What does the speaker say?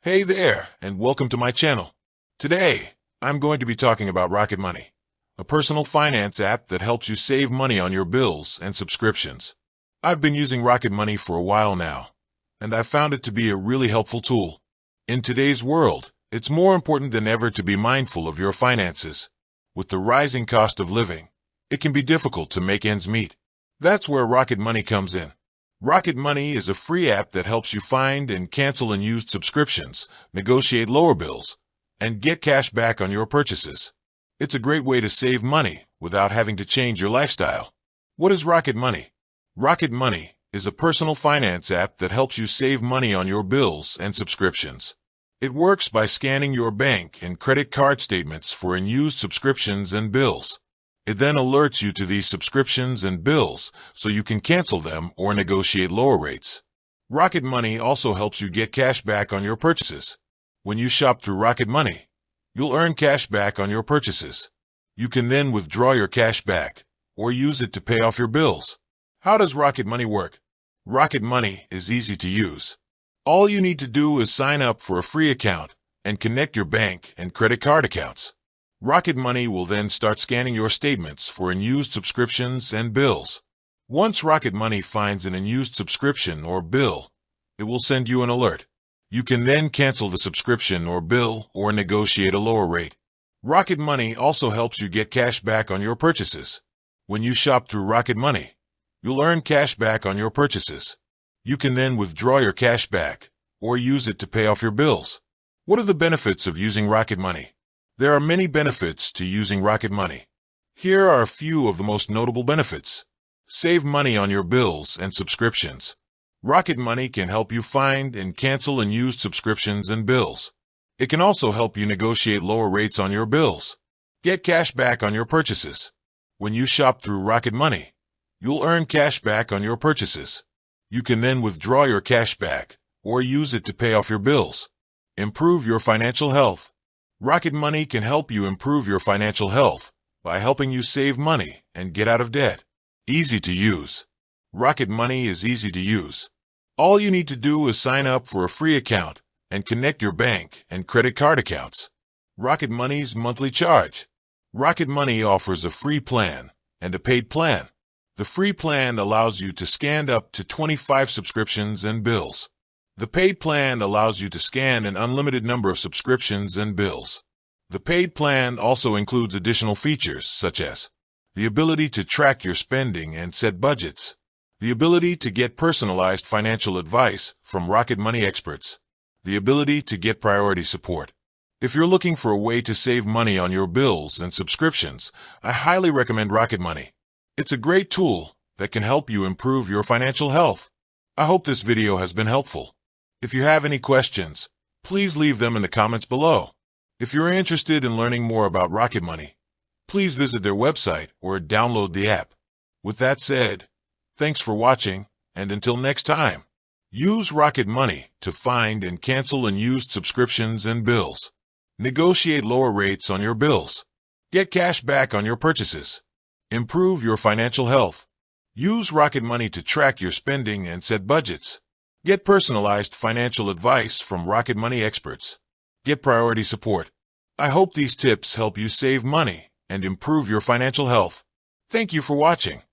Hey there, and welcome to my channel. Today, I'm going to be talking about Rocket Money, a personal finance app that helps you save money on your bills and subscriptions. I've been using Rocket Money for a while now, and I've found it to be a really helpful tool. In today's world, it's more important than ever to be mindful of your finances. With the rising cost of living, it can be difficult to make ends meet. That's where Rocket Money comes in. Rocket Money is a free app that helps you find and cancel unused subscriptions, negotiate lower bills, and get cash back on your purchases. It's a great way to save money without having to change your lifestyle. What is Rocket Money? Rocket Money is a personal finance app that helps you save money on your bills and subscriptions. It works by scanning your bank and credit card statements for unused subscriptions and bills. It then alerts you to these subscriptions and bills so you can cancel them or negotiate lower rates. Rocket Money also helps you get cash back on your purchases. When you shop through Rocket Money, you'll earn cash back on your purchases. You can then withdraw your cash back or use it to pay off your bills. How does Rocket Money work? Rocket Money is easy to use. All you need to do is sign up for a free account and connect your bank and credit card accounts. Rocket Money will then start scanning your statements for unused subscriptions and bills. Once Rocket Money finds an unused subscription or bill, it will send you an alert. You can then cancel the subscription or bill or negotiate a lower rate. Rocket Money also helps you get cash back on your purchases. When you shop through Rocket Money, you'll earn cash back on your purchases. You can then withdraw your cash back or use it to pay off your bills. What are the benefits of using Rocket Money? There are many benefits to using Rocket Money. Here are a few of the most notable benefits. Save money on your bills and subscriptions. Rocket Money can help you find and cancel unused subscriptions and bills. It can also help you negotiate lower rates on your bills. Get cash back on your purchases. When you shop through Rocket Money, you'll earn cash back on your purchases. You can then withdraw your cash back or use it to pay off your bills. Improve your financial health. Rocket Money can help you improve your financial health by helping you save money and get out of debt. Easy to use. Rocket Money is easy to use. All you need to do is sign up for a free account and connect your bank and credit card accounts. Rocket Money's monthly charge. Rocket Money offers a free plan and a paid plan. The free plan allows you to scan up to 25 subscriptions and bills. The paid plan allows you to scan an unlimited number of subscriptions and bills. The paid plan also includes additional features such as the ability to track your spending and set budgets, the ability to get personalized financial advice from Rocket Money experts, the ability to get priority support. If you're looking for a way to save money on your bills and subscriptions, I highly recommend Rocket Money. It's a great tool that can help you improve your financial health. I hope this video has been helpful. If you have any questions, please leave them in the comments below. If you're interested in learning more about Rocket Money, please visit their website or download the app. With that said, thanks for watching, and until next time, use Rocket Money to find and cancel unused subscriptions and bills. Negotiate lower rates on your bills. Get cash back on your purchases. Improve your financial health. Use Rocket Money to track your spending and set budgets. Get personalized financial advice from Rocket Money experts. Get priority support. I hope these tips help you save money and improve your financial health. Thank you for watching.